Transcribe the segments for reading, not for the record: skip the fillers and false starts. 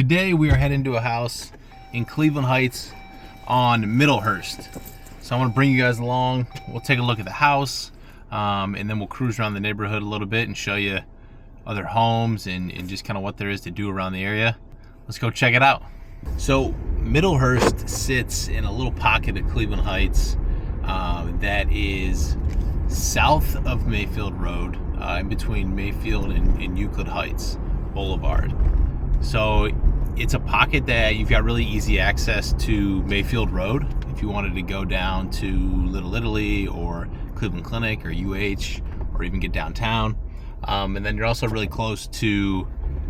today we are heading to a house in Cleveland Heights on Middlehurst. So I want to bring you guys along. We'll take a look at the house, and then we'll cruise around the neighborhood a little bit and show you other homes and just kind of what there is to do around the area. Let's go check it out. So Middlehurst sits in a little pocket of Cleveland Heights that is south of Mayfield Road, in between Mayfield and Euclid Heights Boulevard. So it's a pocket that you've got really easy access to Mayfield Road if you wanted to go down to Little Italy or Cleveland Clinic or UH or even get downtown. And then you're also really close to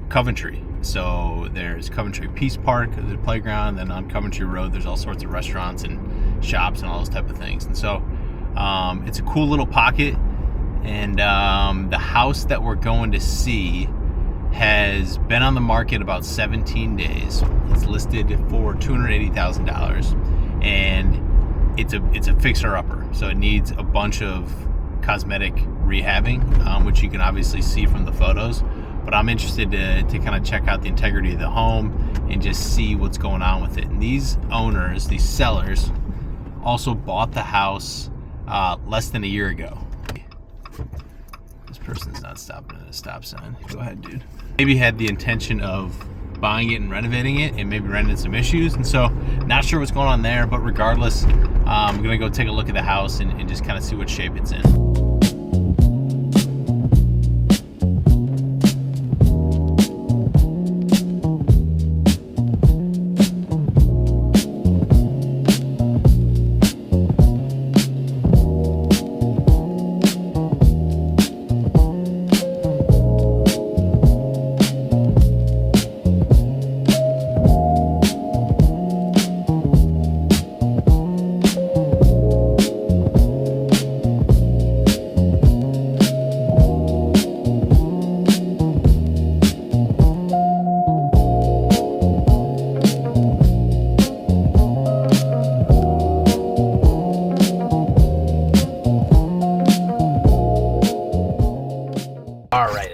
Coventry. So there's Coventry Peace Park, the playground, and then on Coventry Road there's all sorts of restaurants and shops and all those type of things. And so it's a cool little pocket, and the house that we're going to see has been on the market about 17 days. It's listed for $280,000, and it's a fixer-upper. So it needs a bunch of cosmetic rehabbing, which you can obviously see from the photos. But I'm interested to kind of check out the integrity of the home and just see what's going on with it. And these owners, these sellers, also bought the house less than a year ago. This person's not stopping at a stop sign. Go ahead, dude. Maybe had the intention of buying it and renovating it, and maybe ran into some issues, and so not sure what's going on there. But regardless, I'm gonna go take a look at the house and just kind of see what shape it's in.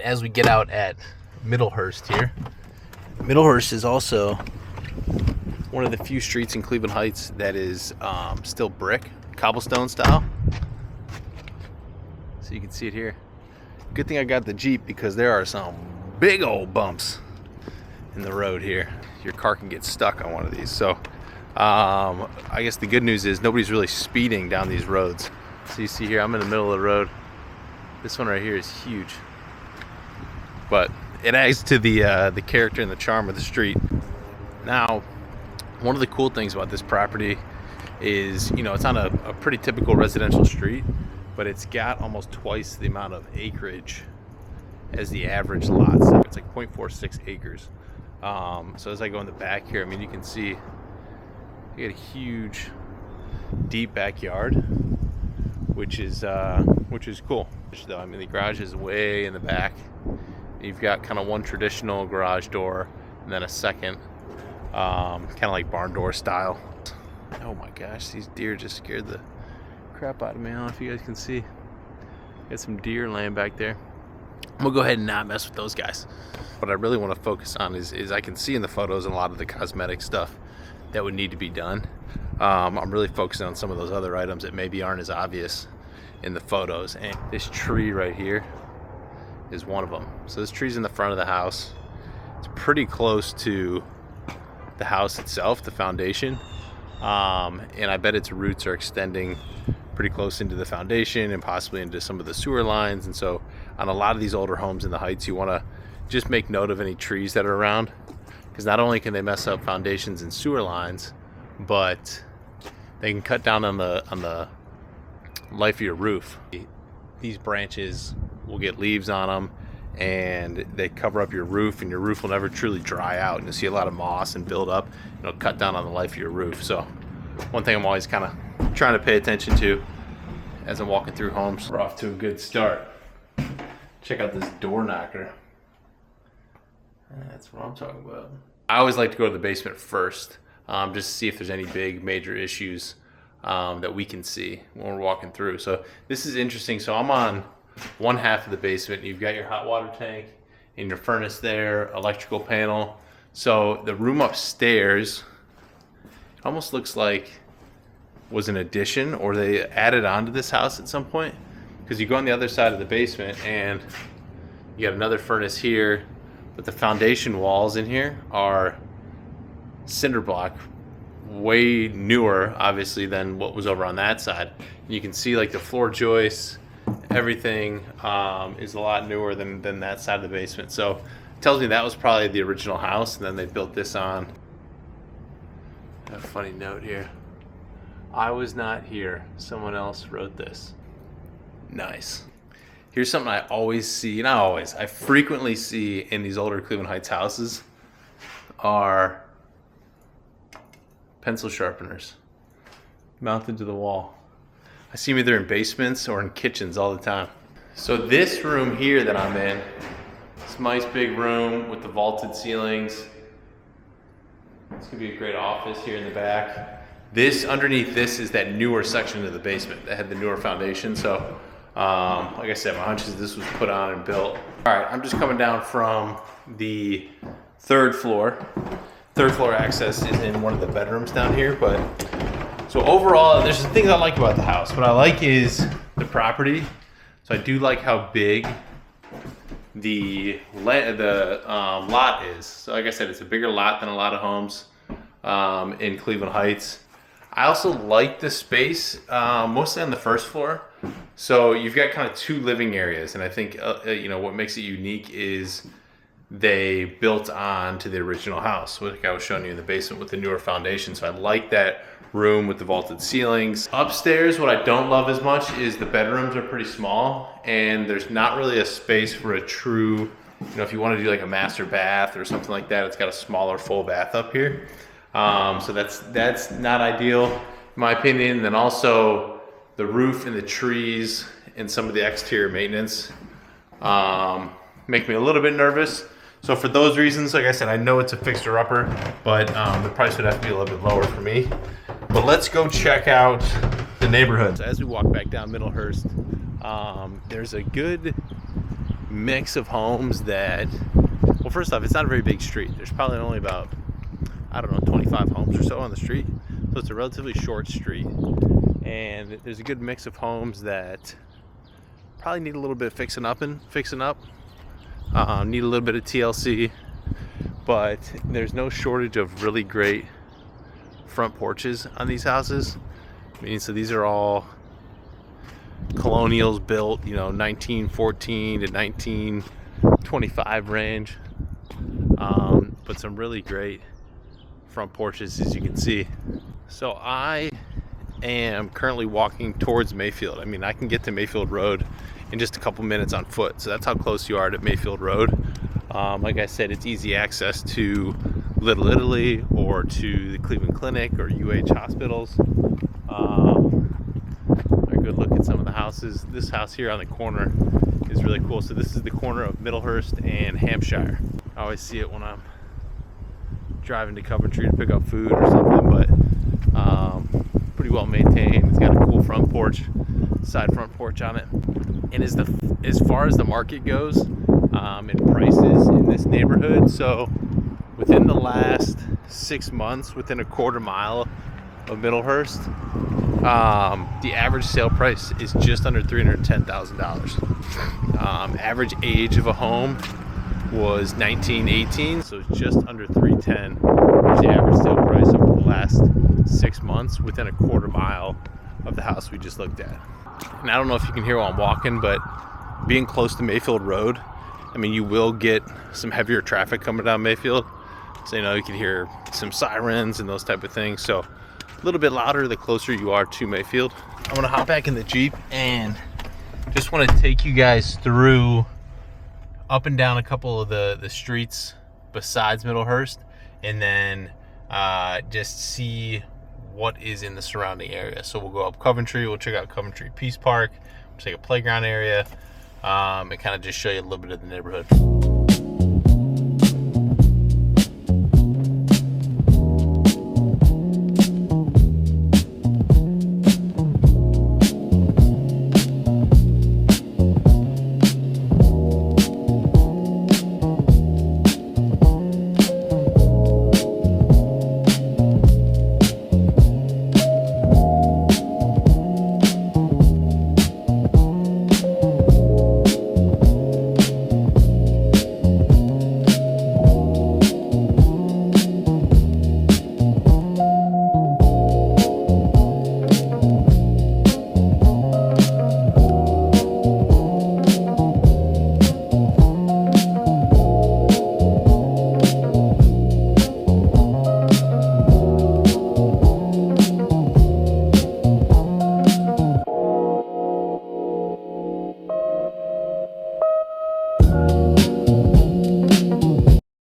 As we get out at Middlehurst here, Middlehurst is also one of the few streets in Cleveland Heights that is still brick, cobblestone style. So you can see it here. Good thing I got the Jeep, because there are some big old bumps in the road here. Your car can get stuck on one of these. So I guess the good news is nobody's really speeding down these roads. So you see here, I'm in the middle of the road. This one right here is huge. But it adds to the character and the charm of the street. Now, one of the cool things about this property is, you know, it's on a pretty typical residential street, but it's got almost twice the amount of acreage as the average lot. So it's like 0.46 acres. So as I go in the back here, I mean, you can see you got a huge, deep backyard, which is cool. I mean, the garage is way in the back. You've got kind of one traditional garage door and then a second, kind of like barn door style. Oh my gosh, these deer just scared the crap out of me. I don't know if you guys can see. Got some deer laying back there. I'm gonna go ahead and not mess with those guys. What I really want to focus on is I can see in the photos a lot of the cosmetic stuff that would need to be done. I'm really focusing on some of those other items that maybe aren't as obvious in the photos. And this tree right here is one of them. So this tree's in the front of the house. It's pretty close to the house itself, the foundation, and I bet its roots are extending pretty close into the foundation and possibly into some of the sewer lines. And so on a lot of these older homes in the Heights, you want to just make note of any trees that are around, because not only can they mess up foundations and sewer lines, but they can cut down on the life of your roof. These branches will get leaves on them, and they cover up your roof, and your roof will never truly dry out, and you'll see a lot of moss and build up, and it'll cut down on the life of your roof. So one thing I'm always kind of trying to pay attention to as I'm walking through homes. We're off to a good start. Check out this door knocker. That's what I'm talking about. I always like to go to the basement first, just to see if there's any big major issues that we can see when we're walking through. So this is interesting. So I'm on one half of the basement. You've got your hot water tank and your furnace there, electrical panel, So the room upstairs almost looks like was an addition, or they added on to this house at some point, because you go on the other side of the basement and you got another furnace here, but the foundation walls in here are cinder block, way newer obviously than what was over on that side. You can see like the floor joists, everything is a lot newer than that side of the basement. So it tells me that was probably the original house, and then they built this on. A funny note here: I was not here, someone else wrote this. Nice. Here's something I always see, not always, I frequently see in these older Cleveland Heights houses are pencil sharpeners mounted to the wall. I see them either in basements or in kitchens all the time. So this room here that I'm in, this nice big room with the vaulted ceilings. It's gonna be a great office here in the back. This, underneath this, is that newer section of the basement that had the newer foundation. So like I said, my hunch is this was put on and built. All right, I'm just coming down from the third floor. Third floor access is in one of the bedrooms down here. But so overall, there's some things I like about the house. What I like is the property. So I do like how big the lot is. So like I said, it's a bigger lot than a lot of homes in Cleveland Heights. I also like the space, mostly on the first floor. So you've got kind of two living areas, and I think you know what makes it unique is they built on to the original house, like I was showing you in the basement with the newer foundation. So I like that room with the vaulted ceilings. Upstairs, what I don't love as much is the bedrooms are pretty small, and there's not really a space for a true, you know, if you want to do like a master bath or something like that, it's got a smaller full bath up here. So that's not ideal in my opinion. And then also the roof and the trees and some of the exterior maintenance make me a little bit nervous. So for those reasons, like I said, I know it's a fixer-upper, but the price would have to be a little bit lower for me. But let's go check out the neighborhood. So as we walk back down Middlehurst, there's a good mix of homes that, well, first off, it's not a very big street. There's probably only about, I don't know, 25 homes or so on the street. So it's a relatively short street. And there's a good mix of homes that probably need a little bit of fixing up, need a little bit of TLC, but there's no shortage of really great front porches on these houses. I mean, so these are all colonials built, you know, 1914 to 1925 range, but some really great front porches, as you can see. So I am currently walking towards Mayfield. I mean, I can get to Mayfield Road in just a couple minutes on foot, so that's how close you are to Mayfield Road. Like I said, it's easy access to Little Italy or to the Cleveland Clinic or UH hospitals. A good look at some of the houses. This house here on the corner is really cool. So this is the corner of Middlehurst and Hampshire. I always see it when I'm driving to Coventry to pick up food or something, but pretty well maintained. It's got a cool front porch, side front porch on it. And as far as the market goes, in prices in this neighborhood, so within the last 6 months, within a quarter mile of Middlehurst, the average sale price is just under $310,000. Average age of a home was 1918, so it's just under 310 was the average sale price over the last 6 months within a quarter mile of the house we just looked at. And I don't know if you can hear while I'm walking, but being close to Mayfield Road, I mean, you will get some heavier traffic coming down Mayfield. So, you know, you can hear some sirens and those type of things. So a little bit louder the closer you are to Mayfield. I'm gonna hop back in the Jeep and just want to take you guys through up and down a couple of the streets besides Middlehurst, and then just see what is in the surrounding area. So we'll go up Coventry, we'll check out Coventry Peace Park, we'll take a playground area, and kind of just show you a little bit of the neighborhood.